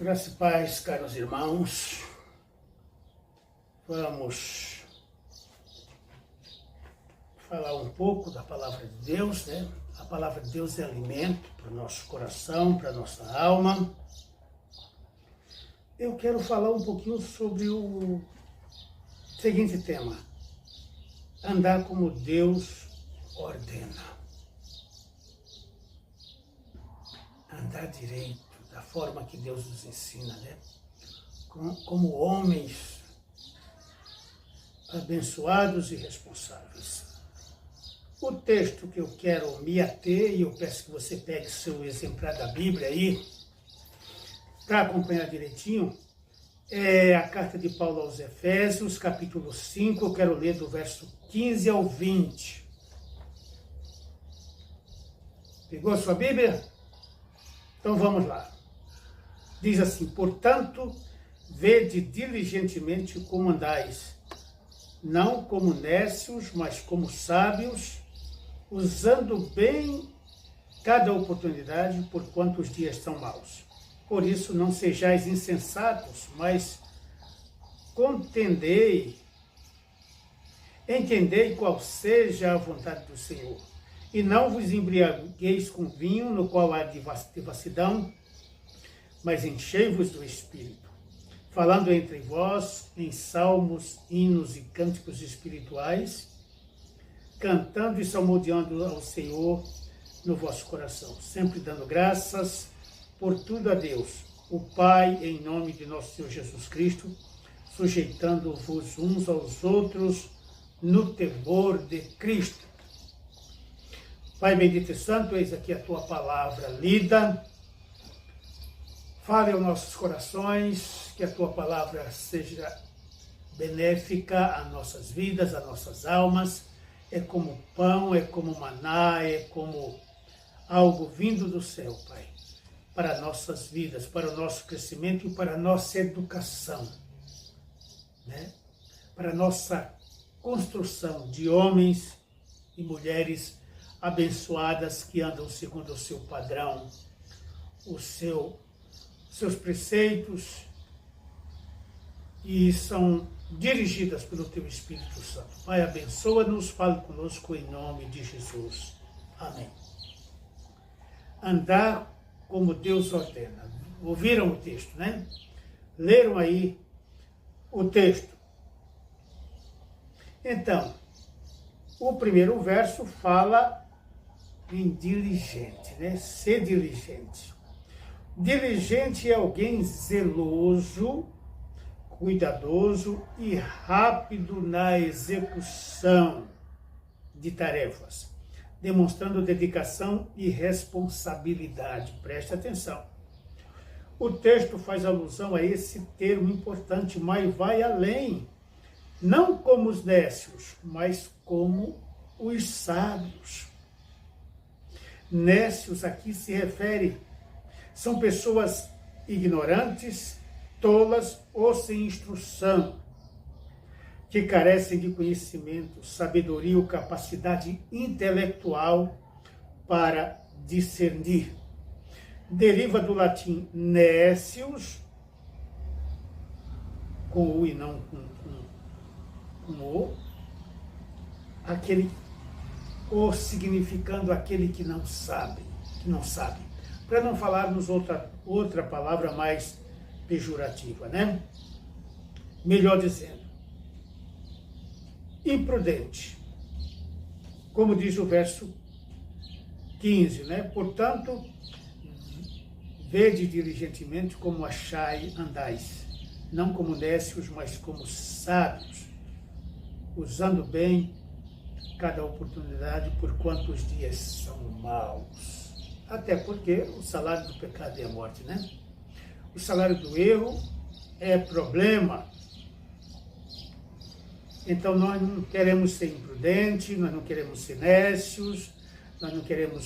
Graça e paz, caros irmãos. Vamos falar um pouco da Palavra de Deus, né? A Palavra de Deus é alimento para o nosso coração, para a nossa alma. Eu quero falar um pouquinho sobre o seguinte tema: andar como Deus ordena. Andar direito, da forma que Deus nos ensina, né? Como homens abençoados e responsáveis. O texto que eu quero me ater, e eu peço que você pegue seu exemplar da Bíblia aí, para acompanhar direitinho, é a carta de Paulo aos Efésios, capítulo 5, eu quero ler do verso 15 ao 20. Pegou a sua Bíblia? Então vamos lá. Diz assim: portanto, vede diligentemente como andais, não como nécios, mas como sábios, usando bem cada oportunidade, porquanto os dias são maus. Por isso não sejais insensatos, mas entendei qual seja a vontade do Senhor. E não vos embriagueis com vinho, no qual há devassidão, mas enchei-vos do Espírito, falando entre vós em salmos, hinos e cânticos espirituais, cantando e salmodiando ao Senhor no vosso coração, sempre dando graças por tudo a Deus, o Pai, em nome de nosso Senhor Jesus Cristo, sujeitando-vos uns aos outros no temor de Cristo. Pai bendito e santo, eis aqui a tua palavra lida. Fale aos nossos corações, que a tua palavra seja benéfica às nossas vidas, às nossas almas. É como pão, é como maná, é como algo vindo do céu, Pai, para nossas vidas, para o nosso crescimento e para a nossa educação, né? Para a nossa construção de homens e mulheres abençoadas que andam segundo o seu padrão, seus preceitos, e são dirigidas pelo teu Espírito Santo. Pai, abençoa-nos, fale conosco em nome de Jesus. Amém. Andar como Deus ordena. Ouviram o texto, né? Leram aí o texto. Então, o primeiro verso fala em diligente, né? Ser diligente. Diligente é alguém zeloso, cuidadoso e rápido na execução de tarefas, demonstrando dedicação e responsabilidade. Preste atenção. O texto faz alusão a esse termo importante, mas vai além. Não como os nécios, mas como os sábios. Nécios aqui se refere, são pessoas ignorantes, tolas ou sem instrução, que carecem de conhecimento, sabedoria ou capacidade intelectual para discernir. Deriva do latim nécios, com o e não com o, ou significando aquele que não sabe, para não falarmos outra palavra mais pejorativa, né? Melhor dizendo, imprudente, como diz o verso 15, né? Portanto, vede diligentemente como andais, não como nécios, mas como sábios, usando bem cada oportunidade, porquanto os dias são maus. Até porque o salário do pecado é a morte, né? O salário do erro é problema. Então nós não queremos ser imprudentes, nós não queremos ser nécios, nós queremos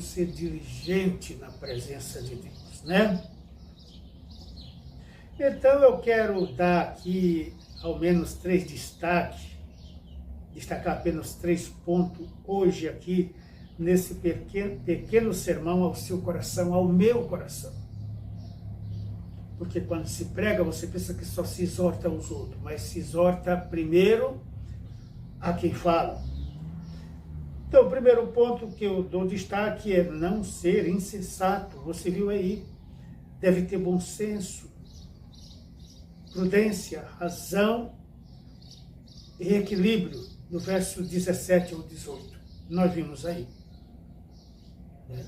ser diligentes na presença de Deus, né? Então eu quero dar aqui ao menos 3 destacar apenas 3 pontos hoje aqui, nesse pequeno sermão ao seu coração, ao meu coração. Porque quando se prega, você pensa que só se exorta aos outros, mas se exorta primeiro a quem fala. Então, o primeiro ponto que eu dou destaque é não ser insensato. Você viu aí, deve ter bom senso, prudência, razão e equilíbrio, no verso 17 ao 18. Nós vimos aí. Né?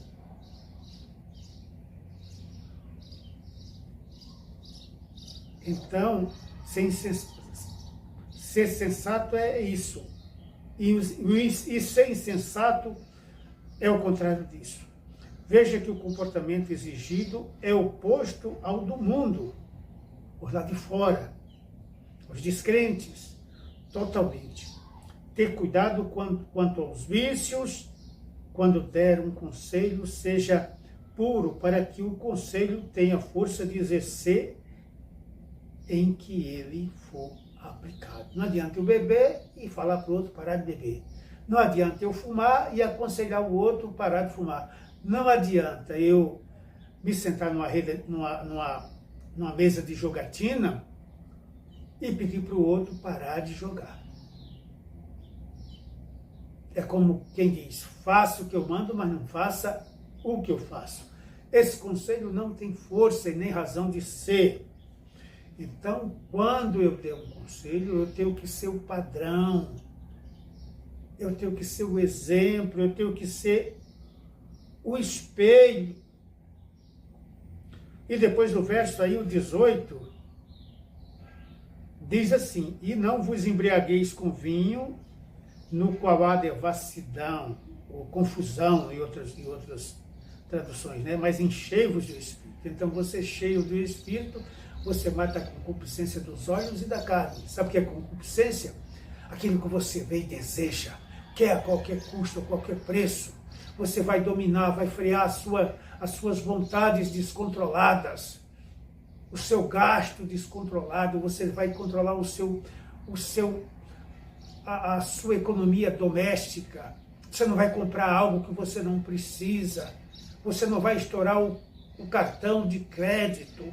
Então, ser sensato é isso. E ser insensato é o contrário disso. Veja que o comportamento exigido é oposto ao do mundo, por lá de fora, os descrentes, totalmente. Ter cuidado quanto aos vícios, quando der um conselho, seja puro, para que o conselho tenha força de exercer em que ele for aplicado. Não adianta eu beber e falar para o outro parar de beber. Não adianta eu fumar e aconselhar o outro parar de fumar. Não adianta eu me sentar numa mesa de jogatina e pedir para o outro parar de jogar. É como quem diz, faça o que eu mando, mas não faça o que eu faço. Esse conselho não tem força e nem razão de ser. Então, quando eu der um conselho, eu tenho que ser o padrão, eu tenho que ser o exemplo, eu tenho que ser o espelho. E depois do verso aí, o 18, diz assim, e não vos embriagueis com vinho, no qual há devassidão, ou confusão, e outras traduções, né? Mas enchei-vos do Espírito. Então, você cheio do Espírito, você mata a concupiscência dos olhos e da carne. Sabe o que é concupiscência? Aquilo que você vê e deseja, quer a qualquer custo, a qualquer preço. Você vai dominar, vai frear as suas vontades descontroladas, o seu gasto descontrolado, você vai controlar a sua economia doméstica. Você não vai comprar algo que você não precisa. Você não vai estourar o cartão de crédito.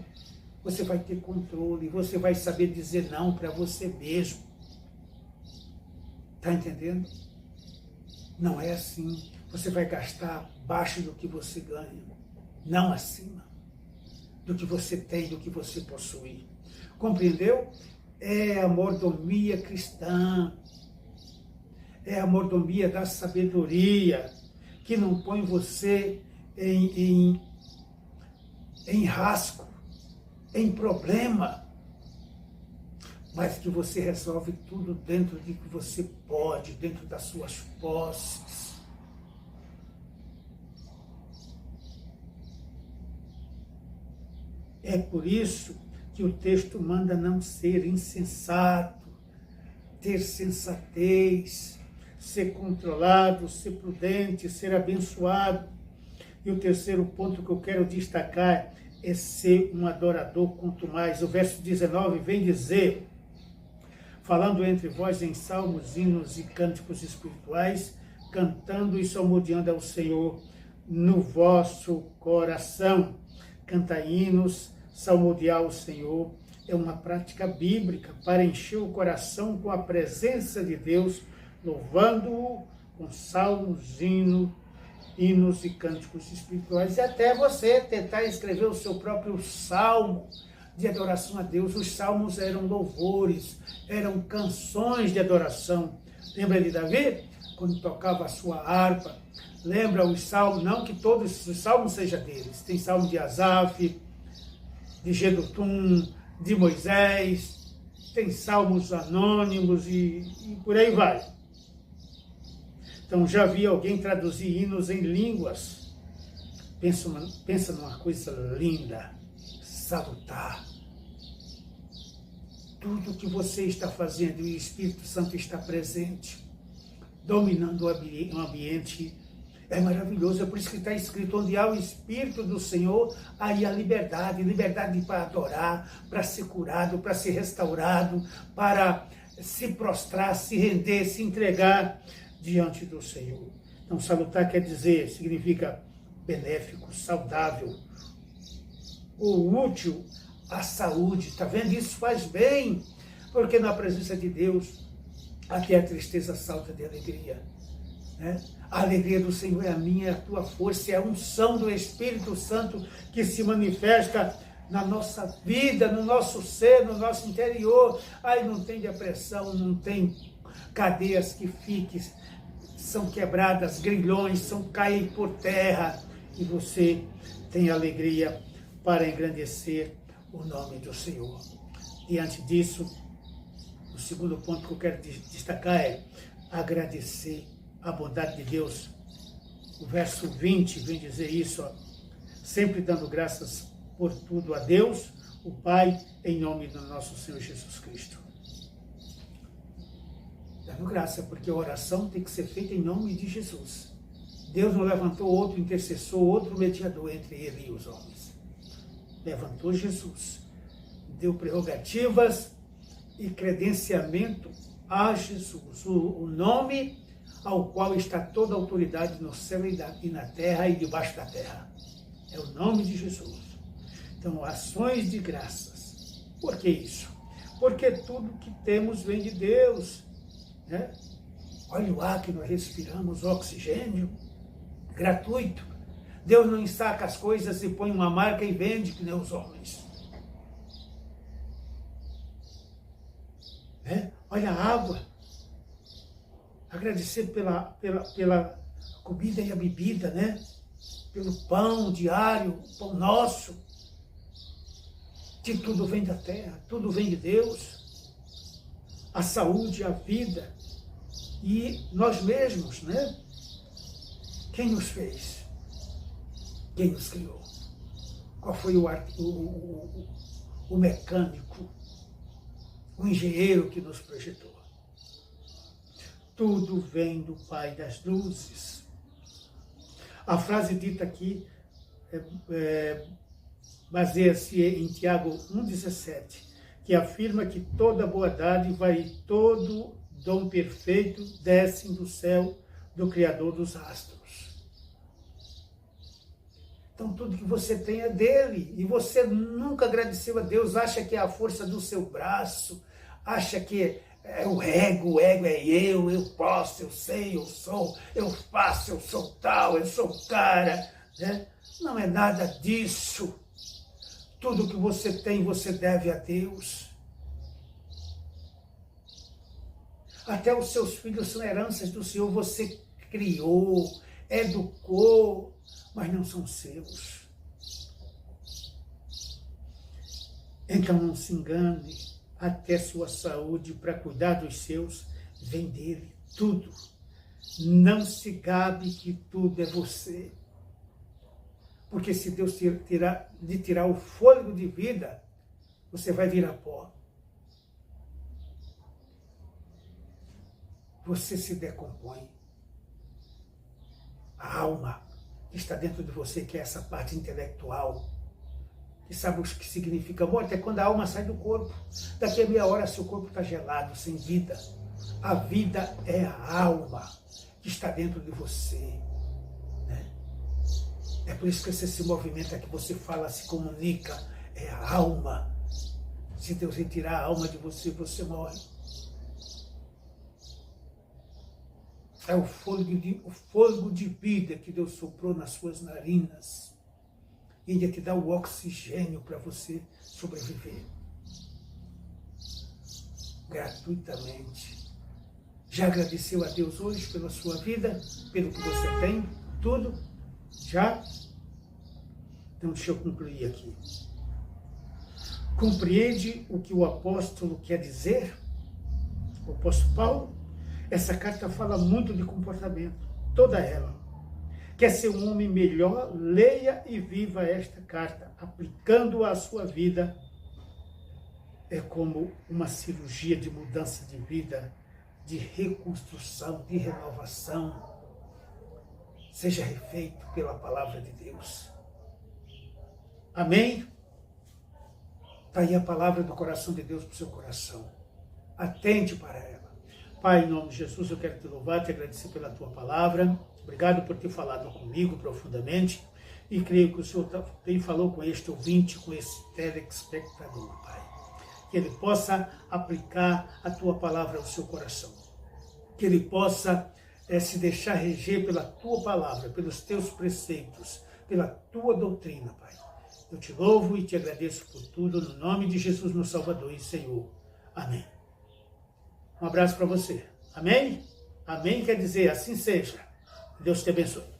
Você vai ter controle, você vai saber dizer não para você mesmo. Está entendendo? Não é assim. Você vai gastar abaixo do que você ganha, não acima do que você tem, do que você possui. Compreendeu? É a mordomia cristã, é a mordomia da sabedoria, que não põe você em rasgo, em problema, mas que você resolve tudo dentro de que você pode, dentro das suas posses. É por isso que o texto manda não ser insensato, ter sensatez, ser controlado, ser prudente, ser abençoado. E o terceiro ponto que eu quero destacar é ser um adorador quanto mais. O verso 19 vem dizer, falando entre vós em salmos, hinos e cânticos espirituais, cantando e salmodiando ao Senhor no vosso coração. Cantar hinos, salmodiar ao Senhor, é uma prática bíblica para encher o coração com a presença de Deus, louvando-o com salmos, hinos e cânticos espirituais. E até você tentar escrever o seu próprio salmo de adoração a Deus. Os salmos eram louvores, eram canções de adoração. Lembra de Davi? Quando tocava a sua harpa. Lembra os salmos? Não que todos os salmos sejam deles. Tem salmo de Asaf, de Jedutum, de Moisés, tem salmos anônimos e por aí vai. Então já vi alguém traduzir hinos em línguas. Pensa numa coisa linda, salutar. Tudo que você está fazendo e o Espírito Santo está presente, dominando o ambiente, é maravilhoso. É por isso que está escrito, onde há o Espírito do Senhor, aí há liberdade para adorar, para ser curado, para ser restaurado, para se prostrar, se render, se entregar diante do Senhor. Então, salutar quer dizer, significa benéfico, saudável, ou útil a saúde. Está vendo? Isso faz bem, porque na presença de Deus até a tristeza salta de alegria. Né? A alegria do Senhor é a minha, é a tua força, é a unção do Espírito Santo que se manifesta na nossa vida, no nosso ser, no nosso interior. Aí não tem depressão, não tem cadeias que fiquem, são quebradas, grilhões caem por terra, e você tem alegria para engrandecer o nome do Senhor. Diante disso, o segundo ponto que eu quero destacar é agradecer a bondade de Deus. O verso 20 vem dizer isso, ó, sempre dando graças por tudo a Deus, o Pai, em nome do nosso Senhor Jesus Cristo. Dando graça, porque a oração tem que ser feita em nome de Jesus. Deus não levantou outro intercessor, outro mediador entre ele e os homens. Levantou Jesus. Deu prerrogativas e credenciamento a Jesus, o nome ao qual está toda a autoridade no céu e na terra e debaixo da terra. É o nome de Jesus. Então, ações de graças. Por que isso? Porque tudo que temos vem de Deus. Né? Olha o ar que nós respiramos, o oxigênio, gratuito. Deus não ensaca as coisas e põe uma marca e vende, que nem os homens. Né? Olha a água. Agradecer pela comida e a bebida, né? Pelo pão diário, o pão nosso. Que tudo vem da terra, tudo vem de Deus. A saúde, a vida. E nós mesmos, né? Quem nos fez? Quem nos criou? Qual foi o mecânico, o engenheiro que nos projetou? Tudo vem do Pai das luzes. A frase dita aqui baseia-se em Tiago 1,17, que afirma que toda boa dádiva e todo dom perfeito descem do céu do Criador dos astros. Então tudo que você tem é dele, e você nunca agradeceu a Deus, acha que é a força do seu braço, acha que é o ego é eu posso, eu sei, eu sou, eu faço, eu sou tal, eu sou o cara. Né? Não é nada disso. Tudo que você tem, você deve a Deus. Até os seus filhos são heranças do Senhor, você criou, educou, mas não são seus. Então não se engane. Até sua saúde para cuidar dos seus vem dele, tudo. Não se gabe que tudo é você. Porque se Deus lhe tirar o fôlego de vida, você vai virar pó. Você se decompõe. A alma que está dentro de você, que é essa parte intelectual, que sabe o que significa morte, é quando a alma sai do corpo. Daqui a meia hora seu corpo está gelado, sem vida. A vida é a alma que está dentro de você. Né? É por isso que você se movimenta, que você fala, se comunica. É a alma. Se Deus retirar a alma de você, você morre. É o fôlego de vida que Deus soprou nas suas narinas. Ele te dá o oxigênio para você sobreviver. Gratuitamente. Já agradeceu a Deus hoje pela sua vida, pelo que você tem, tudo? Já? Então deixa eu concluir aqui. Compreende o que o apóstolo quer dizer? O apóstolo Paulo? Essa carta fala muito de comportamento, toda ela. Quer ser um homem melhor? Leia e viva esta carta, aplicando-a à sua vida. É como uma cirurgia de mudança de vida, de reconstrução, de renovação. Seja refeito pela palavra de Deus. Amém? Está aí a palavra do coração de Deus para o seu coração. Atente para ela. Pai, em nome de Jesus, eu quero te louvar, te agradecer pela tua palavra. Obrigado por ter falado comigo profundamente E creio que o Senhor também falou com este ouvinte, com esse telespectador, Pai. Que ele possa aplicar a Tua palavra ao seu coração. Que ele possa se deixar reger pela Tua palavra, pelos Teus preceitos, pela Tua doutrina, Pai. Eu te louvo e te agradeço por tudo, no nome de Jesus, meu Salvador e Senhor. Amém. Um abraço para você. Amém? Amém quer dizer assim seja. Deus te abençoe.